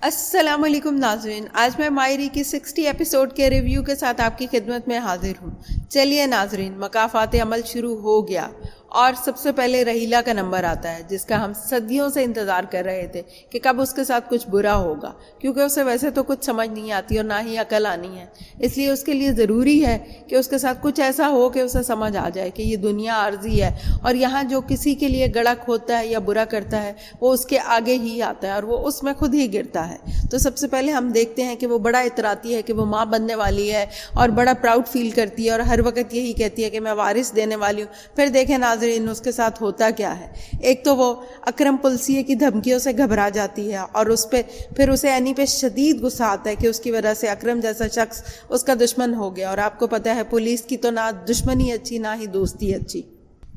अस्सलाम वालेकुम नाज़रीन, आज मैं मायरी की 60 एपिसोड के रिव्यू के साथ आपकी खिदमत में हाजिर हूँ। चलिए नाज़रीन, मकाफ़ात अमल शुरू हो गया और सबसे पहले रहीला का नंबर आता है, जिसका हम सदियों से इंतज़ार कर रहे थे कि कब उसके साथ कुछ बुरा होगा, क्योंकि उसे वैसे तो कुछ समझ नहीं आती और ना ही अकल आनी है। इसलिए उसके लिए ज़रूरी है कि उसके साथ कुछ ऐसा हो कि उसे समझ आ जाए कि ये दुनिया आर्जी है और यहाँ जो किसी के लिए गड़क होता है या बुरा करता है वो उसके आगे ही आता है और वो उसमें खुद ही गिरता है। तो सबसे पहले हम देखते हैं कि वो बड़ा इतराती है कि वो माँ बनने वाली है और बड़ा प्राउड फील करती है और हर वक्त यही कहती है कि मैं वारिस देने वाली हूँ। फिर देखें नाज़रीन, उसके साथ होता क्या है। एक तो वो अकरम पुलसिये की धमकियों से घबरा जाती है और उस पे फिर उसे एनी पे शदीद गुस्सा आता है कि उसकी वजह से अकरम जैसा शख्स उसका दुश्मन हो गया। और आपको पता है पुलिस की तो ना दुश्मनी अच्छी ना ही दोस्ती अच्छी।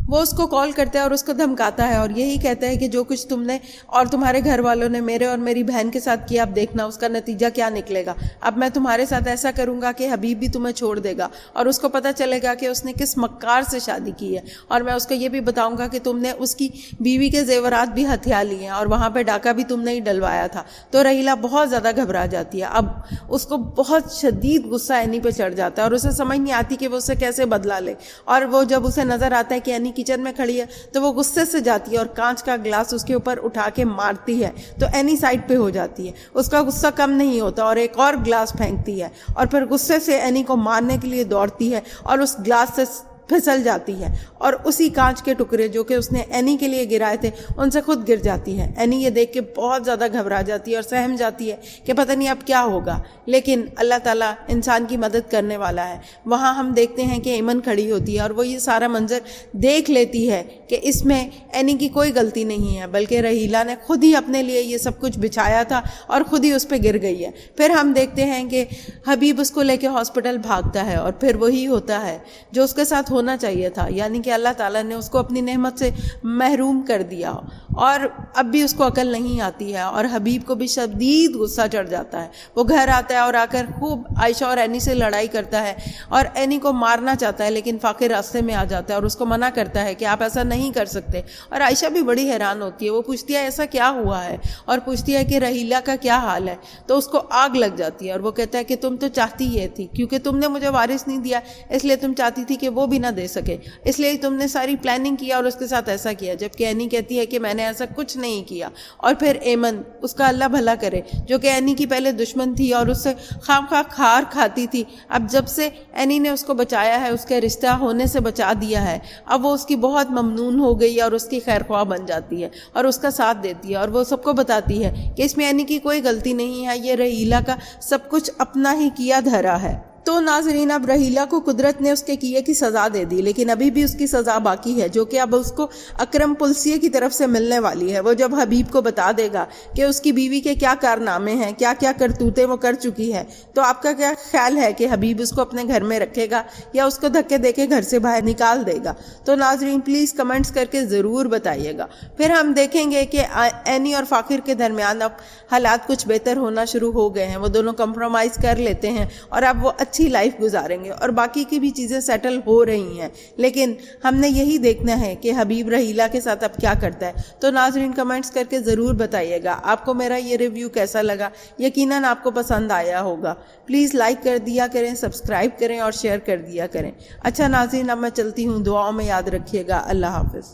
वो उसको कॉल करता है और उसको धमकाता है और यही कहता है कि जो कुछ तुमने और तुम्हारे घर वालों ने मेरे और मेरी बहन के साथ किया, अब देखना उसका नतीजा क्या निकलेगा। अब मैं तुम्हारे साथ ऐसा करूंगा कि हबीब भी तुम्हें छोड़ देगा और उसको पता चलेगा कि उसने किस मक्कार से शादी की है। और मैं उसको ये भी बताऊंगा कि तुमने उसकी बीवी के जेवरात भी हथिया लिए हैं और वहाँ पर डाका भी तुमने ही डलवाया था। तो रहीला बहुत ज़्यादा घबरा जाती है। अब उसको बहुत शदीद गुस्सा एनी पे चढ़ जाता है और उसे समझ नहीं आती कि वो उसे कैसे बदला ले। और वो जब उसे नज़र आता है कि एनी किचन में खड़ी है तो वो गुस्से से जाती है और कांच का ग्लास उसके ऊपर उठा के मारती है तो एनी साइड पे हो जाती है। उसका गुस्सा कम नहीं होता और एक और ग्लास फेंकती है और फिर गुस्से से एनी को मारने के लिए दौड़ती है और उस ग्लास से फिसल जाती है और उसी कांच के टुकड़े जो कि उसने एनी के लिए गिराए थे उनसे खुद गिर जाती है। एनी ये देख के बहुत ज़्यादा घबरा जाती है और सहम जाती है कि पता नहीं अब क्या होगा, लेकिन अल्लाह ताला इंसान की मदद करने वाला है। वहाँ हम देखते हैं कि ऐमन खड़ी होती है और वो ये सारा मंजर देख लेती है कि इसमें एनी की कोई गलती नहीं है, बल्कि रहीला ने खुद ही अपने लिए ये सब कुछ बिछाया था और खुद ही उस पर गिर गई है। फिर हम देखते हैं कि हबीब उसको लेके हॉस्पिटल भागता है और फिर वही होता है जो उसके साथ होना चाहिए था, यानी कि अल्लाह ताला ने उसको अपनी नेमत से महरूम कर दिया और अब भी उसको अकल नहीं आती है। और हबीब को भी शदीद गुस्सा चढ़ जाता है। वो घर आता है और आकर खूब आयशा और एनी से लड़ाई करता है और एनी को मारना चाहता है, लेकिन फाकिर रास्ते में आ जाता है और उसको मना करता है कि आप ऐसा नहीं कर सकते। और आयशा भी बड़ी हैरान होती है। वो पूछती है ऐसा क्या हुआ है और पूछती है कि रहीला का क्या हाल है। तो उसको आग लग जाती है और वो कहता है कि तुम तो चाहती ये थी, क्योंकि तुमने मुझे वारिस नहीं दिया इसलिए तुम चाहती थी कि वो भी ना दे सके, इसलिए तुमने सारी प्लानिंग किया और उसके साथ ऐसा किया। जबकि एनी कहती है कि मैंने ऐसा कुछ नहीं किया। और फिर ऐमन, उसका अल्लाह भला करे, जो कि एनी की पहले दुश्मन थी और उससे खामखा खार खाती थी, अब जब से एनी ने उसको बचाया है, उसके रिश्ता होने से बचा दिया है, अब वो उसकी बहुत ममनून हो गई और उसकी खैरख्वाह बन जाती है और उसका साथ देती है और वो सबको बताती है कि इसमें एनी की कोई गलती नहीं है, ये रहीला का सब कुछ अपना ही किया धरा है। तो नाजरीन, अब रहीला को कुदरत ने उसके किए की सज़ा दे दी, लेकिन अभी भी उसकी सज़ा बाकी है, जो कि अब उसको अकरम पुलसिये की तरफ से मिलने वाली है। वो जब हबीब को बता देगा कि उसकी बीवी के क्या कारनामे हैं, क्या क्या करतूतें वो कर चुकी है, तो आपका क्या ख्याल है कि हबीब उसको अपने घर में रखेगा या उसको धक्के देके घर से बाहर निकाल देगा? तो नाजरीन प्लीज़ कमेंट्स करके ज़रूर बताइएगा। फिर हम देखेंगे कि एनी और फाकिर के दरमियान अब हालात कुछ बेहतर होना शुरू हो गए हैं। वो दोनों कंप्रोमाइज़ कर लेते हैं और अब वो अच्छी लाइफ गुजारेंगे और बाकी की भी चीज़ें सेटल हो रही हैं। लेकिन हमने यही देखना है कि हबीब रहीला के साथ अब क्या करता है। तो नाज़रीन कमेंट्स करके ज़रूर बताइएगा आपको मेरा ये रिव्यू कैसा लगा। यकीनन आपको पसंद आया होगा। प्लीज़ लाइक कर दिया करें, सब्सक्राइब करें और शेयर कर दिया करें। अच्छा नाज़रीन, अब मैं चलती हूँ, दुआओं में याद रखिएगा। अल्लाह हाफ़िज़।